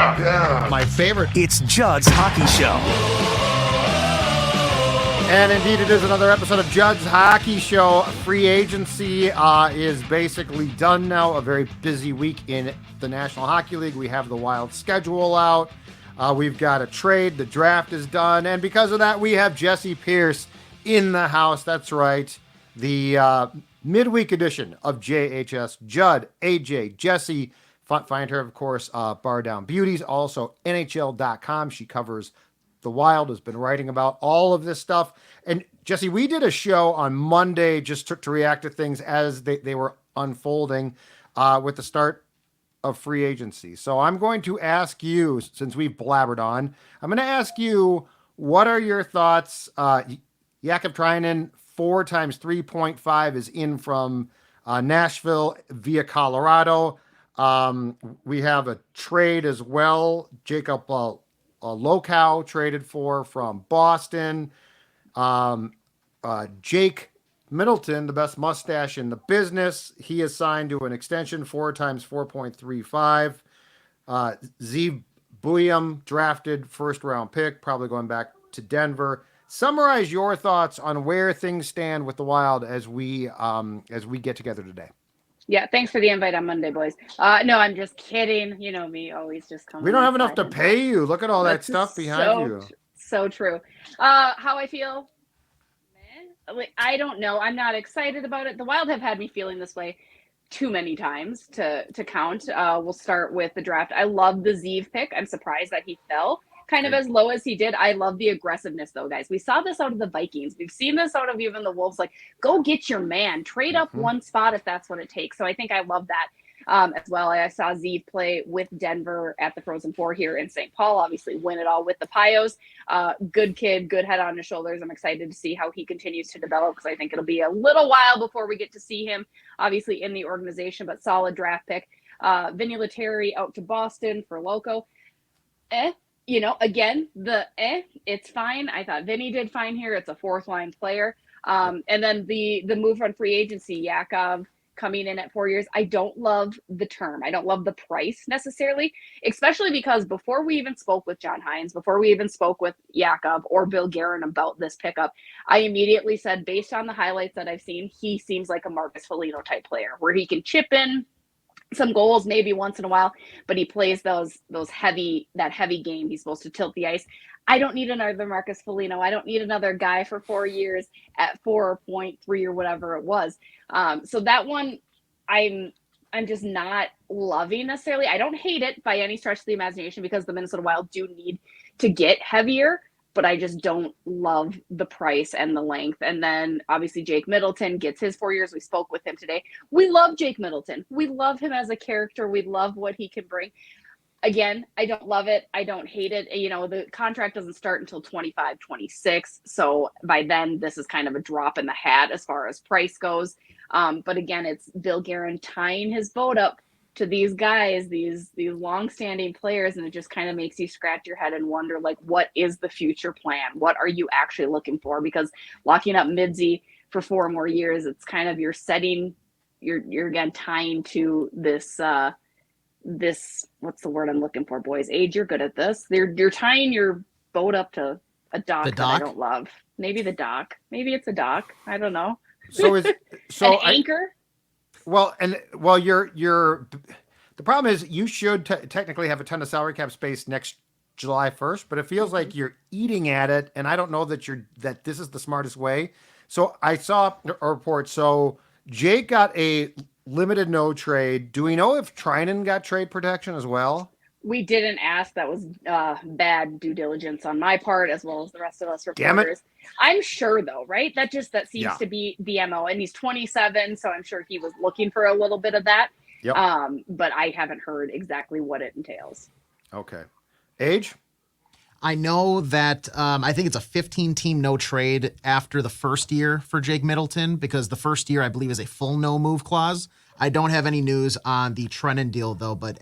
Yeah. My favorite. It's Judd's Hockey Show. And indeed, it is another episode of Judd's Hockey Show. Free agency is basically done now. A very busy week in the National Hockey League. We have the Wild schedule out. We've got a trade. The draft is done. And because of that, we have Jessi Pierce in the house. That's right. The midweek edition of JHS. Judd, AJ, Jessi. Find her, of course, Bardown Beauties. Also, NHL.com. She covers the Wild, has been writing about all of this stuff. And Jessi, we did a show on Monday just to react to things as they were unfolding with the start of free agency. So I'm going to ask you, since we've blabbered on, I'm going to ask you, what are your thoughts? Yakov Trenin, 4 times 3.5 is in from Nashville via Colorado. We have a trade as well. Jacob Lokow traded for from Boston. Jake Middleton, the best mustache in the business. He is signed to an extension, 4 times 4.35. Zeev Buyout, drafted first round pick, probably going back to Denver. Summarize your thoughts on where things stand with the Wild as we get together today. Yeah, thanks for the invite on Monday, boys. No, I'm just kidding. You know me, always just coming. We don't have enough to pay you. Look at all that stuff behind you. So true. How I feel? I don't know. I'm not excited about it. The Wild have had me feeling this way too many times to count. We'll start with the draft. I love the Zeev pick. I'm surprised that he fell kind of as low as he did. I love the aggressiveness, though, guys. We saw this out of the Vikings. We've seen this out of even the Wolves. Like, go get your man. Trade up one spot if that's what it takes. So I think I love that as well. I saw Zeev play with Denver at the Frozen Four here in St. Paul. Obviously, win it all with the Pios. Good kid, good head on his shoulders. I'm excited to see how he continues to develop because I think it'll be a little while before we get to see him, obviously, in the organization, but solid draft pick. Vinny Lettieri out to Boston for Loco. Again, it's fine. I thought Vinny did fine here. It's a fourth line player. And then the move on free agency, Yakov coming in at 4 years. I don't love the term. I don't love the price necessarily, especially because before we even spoke with John Hines, before we even spoke with Yakov or Bill Guerin about this pickup, I immediately said, based on the highlights that I've seen, he seems like a Marcus Foligno type player where he can chip in some goals maybe once in a while, but he plays that heavy game. He's supposed to tilt the ice. I don't need another Marcus Foligno. I don't need another guy for 4 years at 4.3 or whatever it was. So that one, I'm just not loving necessarily. I don't hate it by any stretch of the imagination because the Minnesota Wild do need to get heavier, but I just don't love the price and the length. And then obviously Jake Middleton gets his 4 years. We spoke with him today. We love Jake Middleton. We love him as a character. We love what he can bring. Again, I don't love it. I don't hate it. The contract doesn't start until 25, 26. So by then, this is kind of a drop in the hat as far as price goes. But again, it's Bill Guerin tying his boat up to these guys, these long-standing players, and it just kind of makes you scratch your head and wonder, like, what is the future plan? What are you actually looking for? Because locking up Midzi for 4 more years, it's kind of you're again tying to this what's the word I'm looking for, boys? Age, you're good at this. You're tying your boat up to a dock that I don't love. Maybe the dock. Maybe it's a dock. I don't know. So an anchor. You're the problem is you should technically have a ton of salary cap space next July 1st, but it feels like you're eating at it, and I don't know that this is the smartest way. So I saw a report. So Jake got a limited no trade. Do we know if Trenin got trade protection as well? We didn't ask. That was bad due diligence on my part, as well as the rest of us reporters. Damn it. I'm sure, though, right? That seems to be the MO. And he's 27, so I'm sure he was looking for a little bit of that. Yep. But I haven't heard exactly what it entails. Okay. Age? I know that I think it's a 15-team no trade after the first year for Jake Middleton because the first year, I believe, is a full no move clause. I don't have any news on the Trenin deal, though, but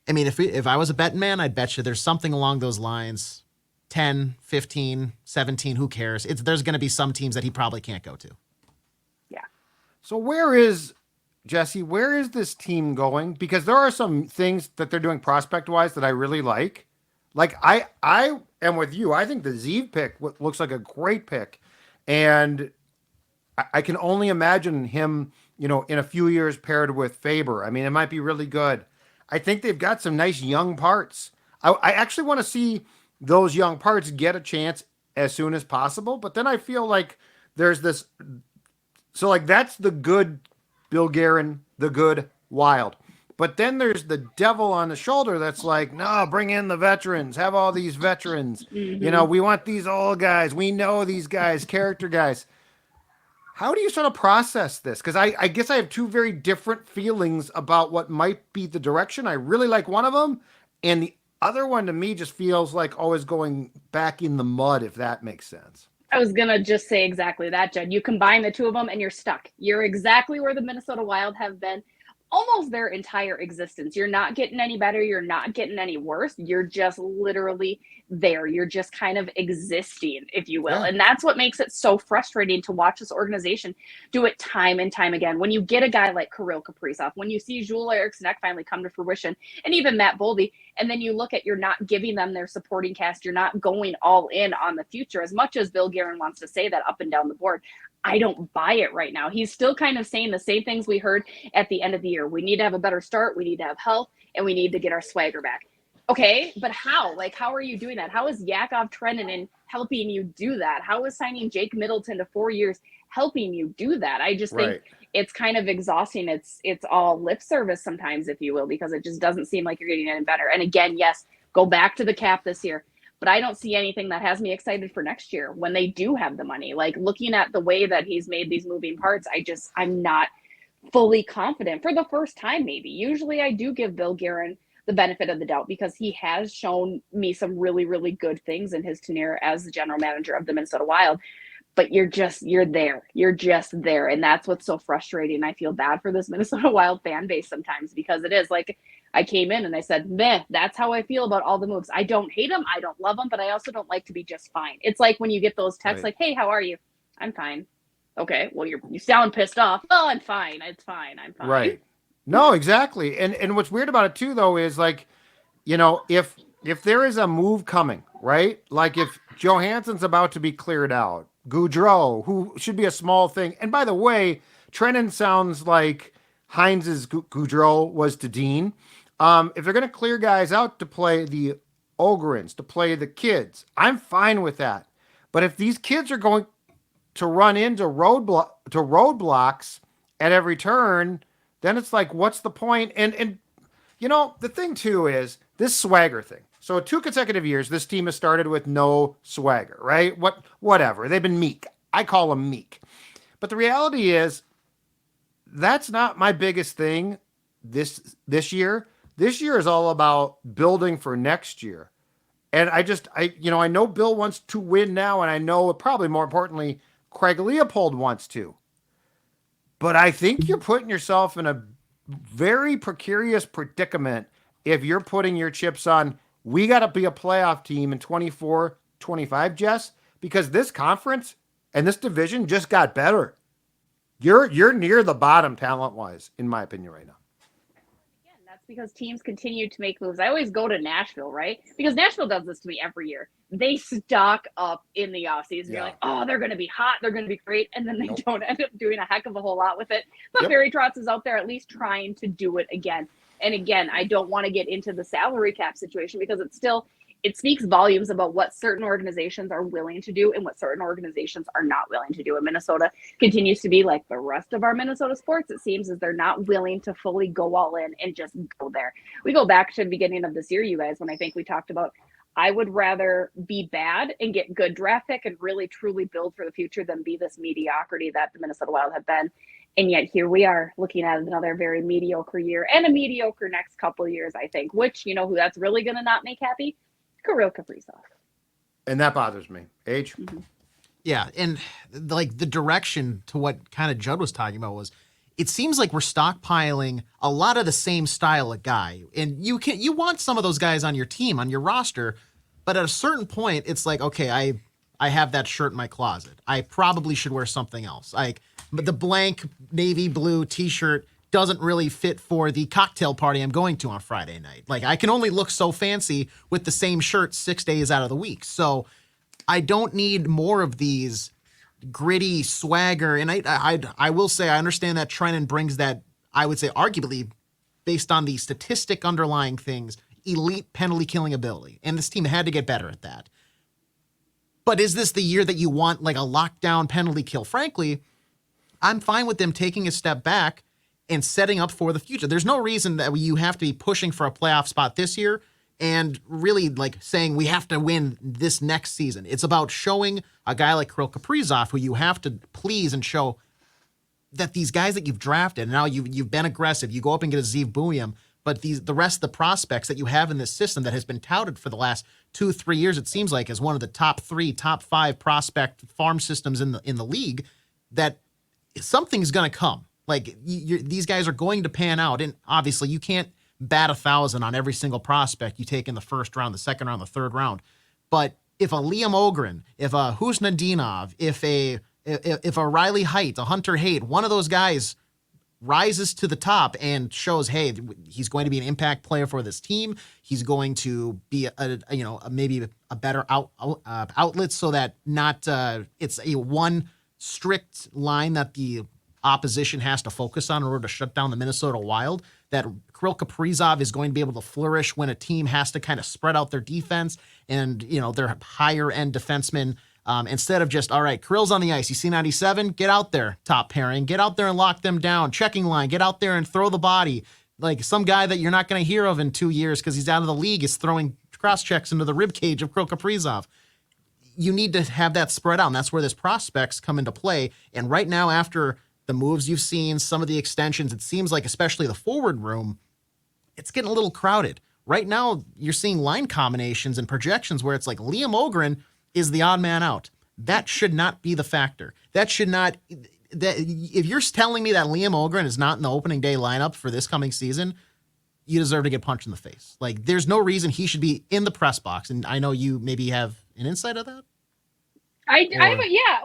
if I was a betting man, I'd bet you there's something along those lines. 10, 15, 17, who cares? There's going to be some teams that he probably can't go to. Yeah. So where is Jessi, where is this team going? Because there are some things that they're doing prospect-wise that I really like. Like I am with you. I think the Zeev pick looks like a great pick, and I can only imagine him, in a few years paired with Faber. I mean, it might be really good. I think they've got some nice young parts. I actually want to see those young parts get a chance as soon as possible. But then I feel like there's this. So like that's the good Bill Guerin, the good Wild. But then there's the devil on the shoulder that's like, no, bring in the veterans, have all these veterans. We want these old guys. We know these guys, character guys. How do you sort of process this? Because I guess I have two very different feelings about what might be the direction. I really like one of them, and the other one to me just feels like always going back in the mud, if that makes sense. I was going to just say exactly that, Judd. You combine the two of them and you're stuck. You're exactly where the Minnesota Wild have been almost their entire existence. You're not getting any better. You're not getting any worse. You're just literally there. You're just kind of existing, if you will. Yeah. And that's what makes it so frustrating to watch this organization do it time and time again. When you get a guy like Kirill Kaprizov, when you see Joel Eriksson Ek finally come to fruition, and even Matt Boldy, and then you look at, you're not giving them their supporting cast. You're not going all in on the future, as much as Bill Guerin wants to say that up and down the board. I don't buy it right now. He's still kind of saying the same things we heard at the end of the year. We need to have a better start. We need to have health, and we need to get our swagger back. Okay, but how? Like, how are you doing that? How is Yakov Trenin helping you do that? How is signing Jake Middleton to 4 years helping you do that? I just think it's kind of exhausting. It's all lip service sometimes, if you will, because it just doesn't seem like you're getting any better. And again, yes, go back to the cap this year. But I don't see anything that has me excited for next year when they do have the money. Like, looking at the way that he's made these moving parts, I'm not fully confident for the first time, maybe. Usually I do give Bill Guerin the benefit of the doubt because he has shown me some really, really good things in his tenure as the general manager of the Minnesota Wild. But you're there. You're just there. And that's what's so frustrating. I feel bad for this Minnesota Wild fan base sometimes, because it is like, I came in and I said, meh, that's how I feel about all the moves. I don't hate them. I don't love them, but I also don't like to be just fine. It's like when you get those texts like, hey, how are you? I'm fine. Okay, well, you sound pissed off. Oh, I'm fine. It's fine. I'm fine. Right. No, exactly. And what's weird about it too, though, is like, if there is a move coming, right? Like if Johansson's about to be cleared out, Gaudreau, who should be a small thing. And by the way, Trenin sounds like Heinz's Gaudreau was to Dean. If they're going to clear guys out to play the Ogrins, to play the kids, I'm fine with that. But if these kids are going to run into roadblocks at every turn, then it's like, what's the point? And the thing too is this swagger thing. So 2 consecutive years, this team has started with no swagger, right? Whatever. They've been meek. I call them meek. But the reality is, that's not my biggest thing this year. This year is all about building for next year. And I know Bill wants to win now, and I know probably more importantly, Craig Leopold wants to. But I think you're putting yourself in a very precarious predicament if you're putting your chips on, we got to be a playoff team in 24-25, Jess, because this conference and this division just got better. You're near the bottom talent-wise, in my opinion, right now. Again, that's because teams continue to make moves. I always go to Nashville, right? Because Nashville does this to me every year. They stock up in the offseason. You're like, oh, they're going to be hot. They're going to be great. And then they don't end up doing a heck of a whole lot with it. But Barry Trotz is out there at least trying to do it again. And again, I don't want to get into the salary cap situation because it speaks volumes about what certain organizations are willing to do and what certain organizations are not willing to do. And Minnesota continues to be like the rest of our Minnesota sports. It seems as they're not willing to fully go all in and just go there. We go back to the beginning of this year, you guys, when I think we talked about, I would rather be bad and get good draft pick and really truly build for the future than be this mediocrity that the Minnesota Wild have been. And yet here we are looking at another very mediocre year and a mediocre next couple of years, I think, which, who that's really going to not make happy? Kirill Kaprizov. And that bothers me. Age? Mm-hmm. Yeah, and like the direction to what kind of Judd was talking about was, it seems like we're stockpiling a lot of the same style of guy. And you want some of those guys on your team, on your roster, but at a certain point, it's like, okay, I have that shirt in my closet. I probably should wear something else. But the blank navy blue t-shirt doesn't really fit for the cocktail party I'm going to on Friday night. Like, I can only look so fancy with the same shirt 6 days out of the week. So I don't need more of these gritty swagger. And I will say, I understand that Trenin brings that, I would say, arguably, based on the statistic underlying things, elite penalty killing ability. And this team had to get better at that. But is this the year that you want like a lockdown penalty kill? Frankly, I'm fine with them taking a step back and setting up for the future. There's no reason that you have to be pushing for a playoff spot this year and really like saying we have to win this next season. It's about showing a guy like Kirill Kaprizov, who you have to please and show that these guys that you've drafted, and now you've been aggressive, you go up and get a Zeev Buium, but the rest of the prospects that you have in this system that has been touted for the last 2-3 years, it seems like, as one of the top 3, top 5 prospect farm systems in the league, that something's going to come. Like, these guys are going to pan out, and obviously you can't bat 1,000 on every single prospect you take in the first round, the second round, the third round. But if a Liam Ogren, if a Husnadinov, if a Riley Height, a Hunter Haight, one of those guys rises to the top and shows, hey, he's going to be an impact player for this team. He's going to be maybe a better outlet, so that not it's a one strict line that the opposition has to focus on in order to shut down the Minnesota Wild. That Kirill Kaprizov is going to be able to flourish when a team has to kind of spread out their defense and their higher end defensemen. Instead of just, all right, Kirill's on the ice. You see 97? Get out there, top pairing. Get out there and lock them down. Checking line. Get out there and throw the body. Like some guy that you're not going to hear of in 2 years because he's out of the league is throwing cross checks into the rib cage of Kirill Kaprizov. You need to have that spread out, and that's where this prospects come into play. And right now, after the moves you've seen, some of the extensions, it seems like, especially the forward room, it's getting a little crowded. Right now, you're seeing line combinations and projections where it's like Liam Ogren is the odd man out. That should not be the factor. That should not. If you're telling me that Liam Ogren is not in the opening day lineup for this coming season, you deserve to get punched in the face. Like, there's no reason he should be in the press box. And I know you maybe have an insight of that.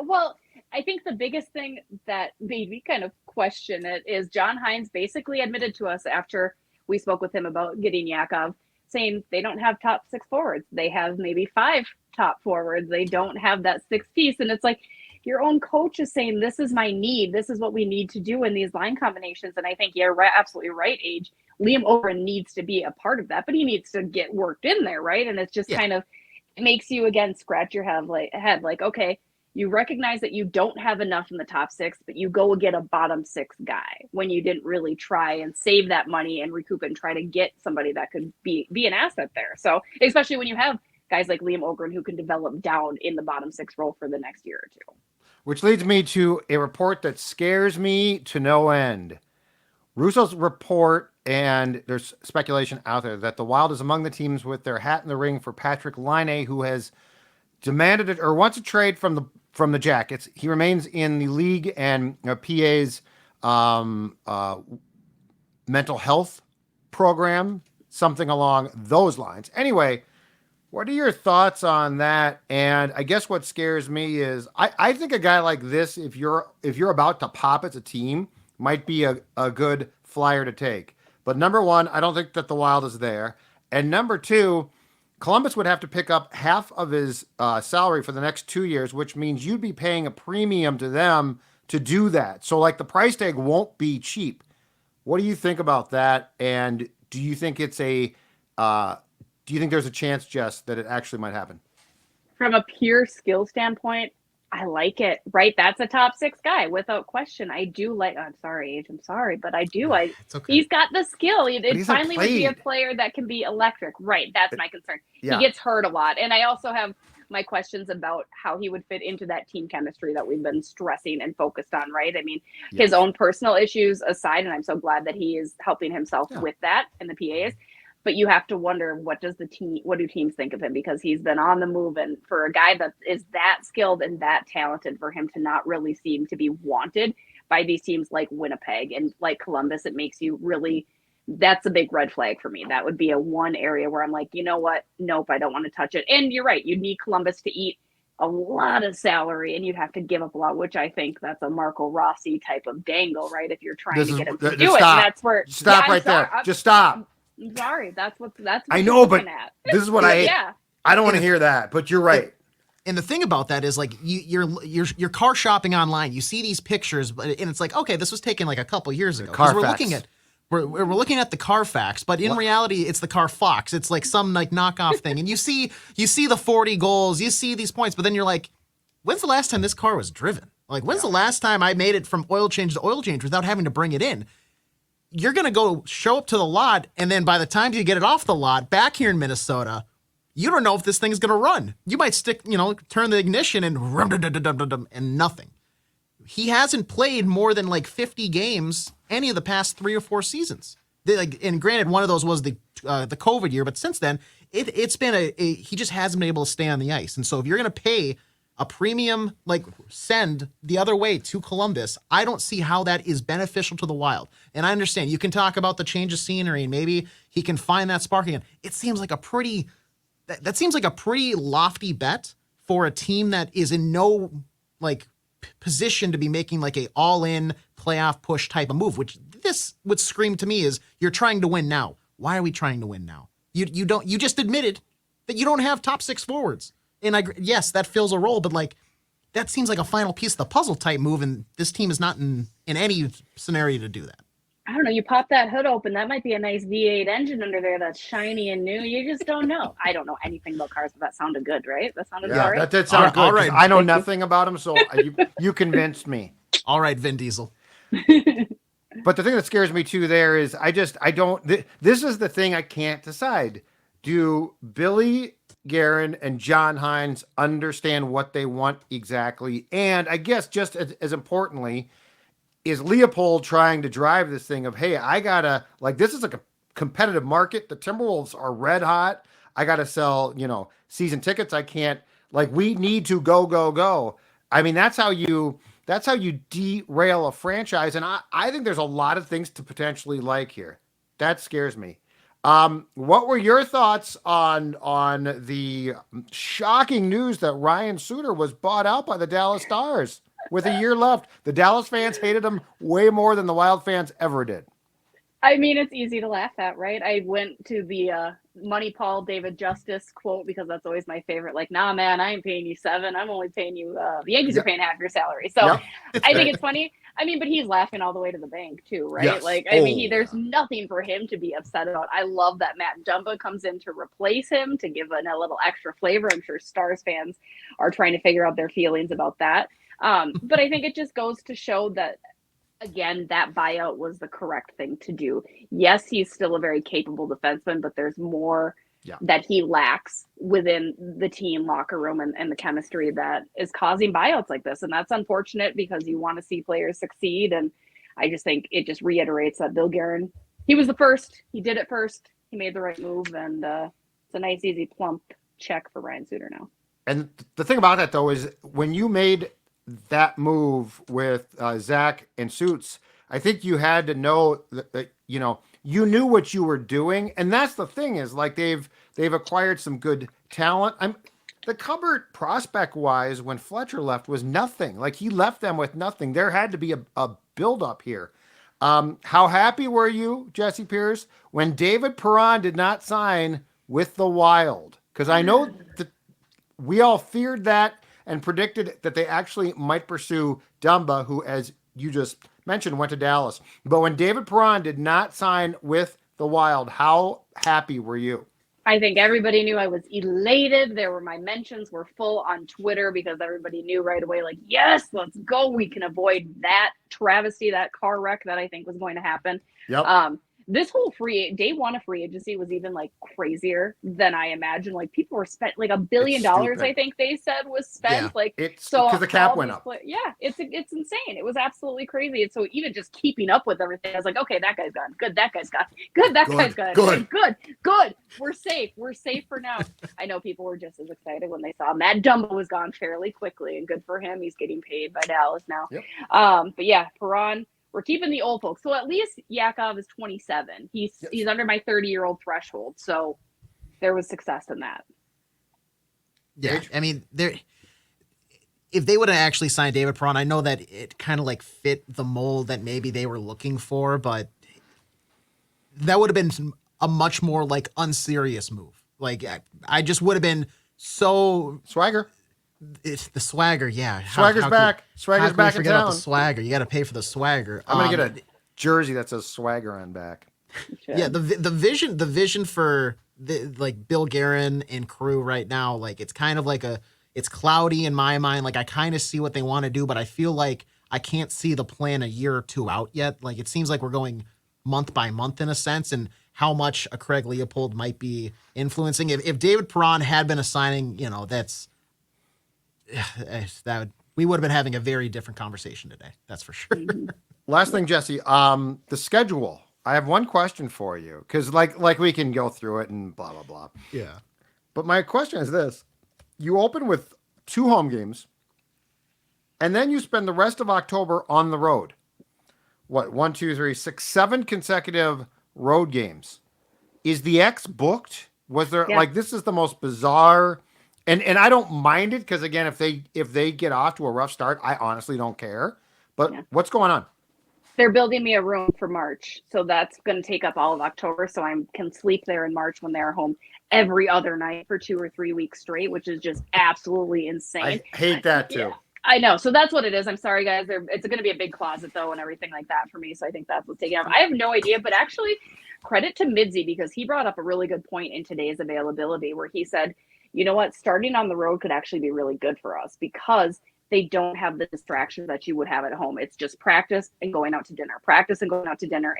Well, I think the biggest thing that made me kind of question it is John Hines basically admitted to us after we spoke with him about getting Yakov, saying they don't have top 6 forwards. They have maybe 5 top forwards. They don't have that 6th piece. And it's like your own coach is saying, this is my need. This is what we need to do in these line combinations. And I think you're right, absolutely right, Age. Liam Ogren needs to be a part of that, but he needs to get worked in there, right? And it's just kind of, it makes you, again, scratch your head like, okay, you recognize that you don't have enough in the top 6, but you go get a bottom 6 guy when you didn't really try and save that money and recoup it and try to get somebody that could be an asset there. So especially when you have guys like Liam Ogren who can develop down in the bottom 6 role for the next year or two. Which leads me to a report that scares me to no end. Russo's report, and there's speculation out there that the Wild is among the teams with their hat in the ring for Patrik Laine, who has demanded it or wants a trade from the Jackets. He remains in the league and PA's mental health program, something along those lines. Anyway, what are your thoughts on that? And I guess what scares me is I think a guy like this, if you're about to pop as a team, might be a good flyer to take. But number one, I don't think that the Wild is there. And number two, Columbus would have to pick up half of his salary for the next 2 years, which means you'd be paying a premium to them to do that. So, like, the price tag won't be cheap. What do you think about that? And do you think it's do you think there's a chance, Jess, that it actually might happen? From a pure skill standpoint, I like it, right? That's a top 6 guy without question. I do like, I'm sorry, Age, I'm sorry, but I do. It's okay. He's got the skill. It finally would be a player that can be electric. Right. That's my concern. Yeah. He gets hurt a lot. And I also have my questions about how he would fit into that team chemistry that we've been stressing and focused on, right? I mean, his own personal issues aside, and I'm so glad that he is helping himself with that and the PAs. But you have to wonder, what do teams think of him? Because he's been on the move, and for a guy that is that skilled and that talented, for him to not really seem to be wanted by these teams like Winnipeg and like Columbus, it makes you really, that's a big red flag for me. That would be one area where I'm like, you know what? Nope, I don't want to touch it. And you're right. You need Columbus to eat a lot of salary and you'd have to give up a lot, which I think that's a Marco Rossi type of dangle, right? If you're trying to get him to do it. And that's where stop right there. Just stop. I'm sorry. That's what I know, but at. This is what I hate. Yeah. I don't want to hear that, but you're right. And the thing about that is, like, you're car shopping online. You see these pictures, and it's like, okay, this was taken like a couple years ago. We're looking at the Carfax, but in reality, it's the Carfox. It's like some like knockoff thing. And you see the 40 goals, you see these points, but then you're like, when's the last time this car was driven? Like, when's the last time I made it from oil change to oil change without having to bring it in? You're gonna go show up to the lot, and then by the time you get it off the lot back here in Minnesota, you don't know if this thing's going to run. You might turn the ignition and nothing. He hasn't played more than like 50 games any of the past 3 or 4 seasons. And granted, one of those was the COVID year, but since then, it's been he just hasn't been able to stay on the ice. And so if you're going to pay a premium, like send the other way to Columbus, I don't see how that is beneficial to the Wild. And I understand you can talk about the change of scenery and maybe he can find that spark again. It seems like that seems like a pretty lofty bet for a team that is in no position to be making like a all-in playoff push type of move, which this would scream to me is you're trying to win now. Why are we trying to win now? You just admitted that you don't have top 6 forwards. And yes, that fills a role, but like that seems like a final piece of the puzzle type move, and this team is not in any scenario to do that. I don't know. You pop that hood open. That might be a nice V8 engine under there that's shiny and new. You just don't know. I don't know anything about cars, but that sounded good, right? That sounded all right. That did sound good. All right. I know nothing about them, so you convinced me. All right, Vin Diesel. But the thing that scares me too there is I don't. This is the thing I can't decide. Do Billy Guerin and John Hines understand what they want exactly? And I guess just as importantly, is Leopold trying to drive this thing of, hey, I gotta, like, this is like a competitive market. The Timberwolves are red hot. I gotta sell, season tickets. I can't, like, we need to go. I mean, that's how you derail a franchise. And I think there's a lot of things to potentially like here. That scares me. What were your thoughts on the shocking news that Ryan Suter was bought out by the Dallas Stars? With a year left, the Dallas fans hated him way more than the Wild fans ever did. I mean, it's easy to laugh at, right? I went to the Money Paul David Justice quote because that's always my favorite. Like, nah, man, I ain't paying you 7. I'm only paying you. The Yankees are paying half your salary. So I think it's funny. I mean, but he's laughing all the way to the bank too, right? Yes. Like, I mean, there's nothing for him to be upset about. I love that Matt Dumba comes in to replace him to give a little extra flavor. I'm sure Stars fans are trying to figure out their feelings about that. But I think it just goes to show that, again, that buyout was the correct thing to do. Yes, he's still a very capable defenseman, but there's more that he lacks within the team locker room and the chemistry that is causing buyouts like this. And that's unfortunate because you want to see players succeed. And I just think it just reiterates that Bill Guerin, he was the first. He did it first. He made the right move. And it's a nice, easy, plump check for Ryan Suter now. And the thing about that, though, is when you made that move with Zach and Suits, I think you had to know that you knew what you were doing. And that's the thing is, like, they've acquired some good talent. The cupboard prospect wise, when Fletcher left, was nothing. Like, he left them with nothing. There had to be a build up here. How happy were you, Jessi Pierce, when David Perron did not sign with the Wild? Because I know that we all feared that and predicted that they actually might pursue Dumba, who, as you just mentioned, went to Dallas. But when David Perron did not sign with the Wild, how happy were you? I think everybody knew I was elated. My mentions were full on Twitter because everybody knew right away, like, yes, let's go. We can avoid that travesty, that car wreck that I think was going to happen. Yep. This whole day one of free agency was even like crazier than I imagined. Like, people were spent like $1 billion. I think they said was spent. Yeah. Like, it's because the cap went up. It's insane. It was absolutely crazy. And so even just keeping up with everything, I was like, okay, that guy's gone. Good. That guy's gone. Good. That guy's gone. Good. We're safe. We're safe for now. I know people were just as excited when they saw Matt Dumba was gone fairly quickly, and good for him. He's getting paid by Dallas now. Yep. But yeah, Perron. We're keeping the old folks. So at least Yakov is 27. He's under my 30-year-old threshold. So there was success in that. Yeah. I mean, if they would have actually signed David Perron, I know that it kind of like fit the mold that maybe they were looking for, but that would have been a much more like unserious move. Like I just would have been so Swagger. It's the swagger, yeah. Swagger's back. Swagger's back in forget about town. the swagger? You got to pay for the swagger. I'm gonna get a jersey that says Swagger on back. Yeah, the vision for the like Bill Guerin and crew right now, like it's kind of like it's cloudy in my mind. Like I kind of see what they want to do, but I feel like I can't see the plan a year or two out yet. Like it seems like we're going month by month in a sense, and how much a Craig Leopold might be influencing. If David Perron had been a signing, we would have been having a very different conversation today. That's for sure. Last thing, Jessi, the schedule. I have one question for you because like we can go through it and blah, blah, blah. Yeah. But my question is this. You open with 2 home games and then you spend the rest of October on the road. What, 1, 2, 3, 6, 7 consecutive road games. Is the X booked? Was there this is the most bizarre and I don't mind it because again, if they get off to a rough start, I honestly don't care. But what's going on? They're building me a room for March. So that's going to take up all of October. So I can sleep there in March when they're home every other night for 2 or 3 weeks straight, which is just absolutely insane. I hate that too. Yeah, I know. So that's what it is. I'm sorry, guys. It's going to be a big closet though and everything like that for me. So I think that's what's taking up. I have no idea, but actually credit to Midzi because he brought up a really good point in today's availability where he said, you know what, starting on the road could actually be really good for us because they don't have the distractions that you would have at home. It's just practice and going out to dinner,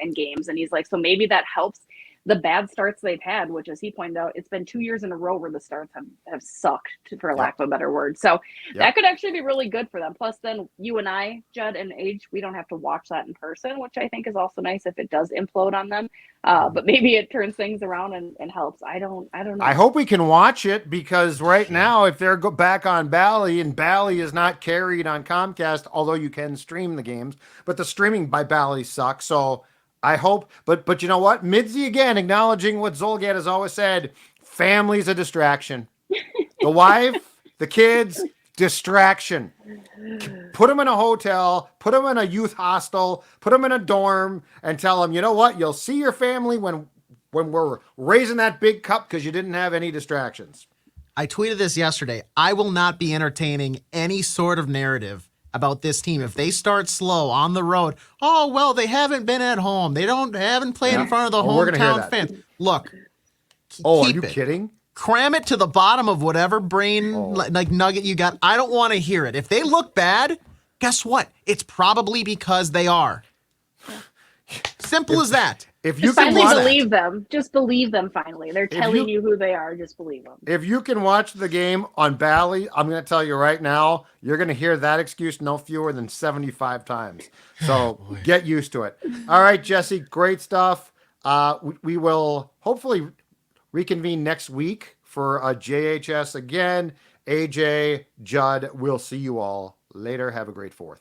and games. And he's like, so maybe that helps the bad starts they've had, which as he pointed out, it's been 2 years in a row where the starts have sucked, for lack of a better word. So that could actually be really good for them. Plus then you and I, Judd and Age, we don't have to watch that in person, which I think is also nice if it does implode on them. But maybe it turns things around and helps. I don't know. I hope we can watch it because right now, if they're back on Bally and Bally is not carried on Comcast, although you can stream the games, but the streaming by Bally sucks. So I hope, but you know what? Midzi again, acknowledging what Zulgad has always said, family's a distraction. The wife, the kids, distraction. Put them in a hotel, put them in a youth hostel, put them in a dorm and tell them, you know what? You'll see your family when we're raising that big cup because you didn't have any distractions. I tweeted this yesterday. I will not be entertaining any sort of narrative about this team. If they start slow on the road, oh, well, they haven't been at home. They haven't played in front of the hometown fans. Look. Are you kidding? Cram it to the bottom of whatever brain like nugget you got. I don't want to hear it. If they look bad, guess what? It's probably because they are. Simple as that. If you just can finally believe them, just believe them finally. They're telling you who they are, just believe them. If you can watch the game on Bally, I'm going to tell you right now, you're going to hear that excuse no fewer than 75 times. So get used to it. All right, Jessi, great stuff. We will hopefully reconvene next week for a JHS again. AJ, Judd, we'll see you all later. Have a great 4th.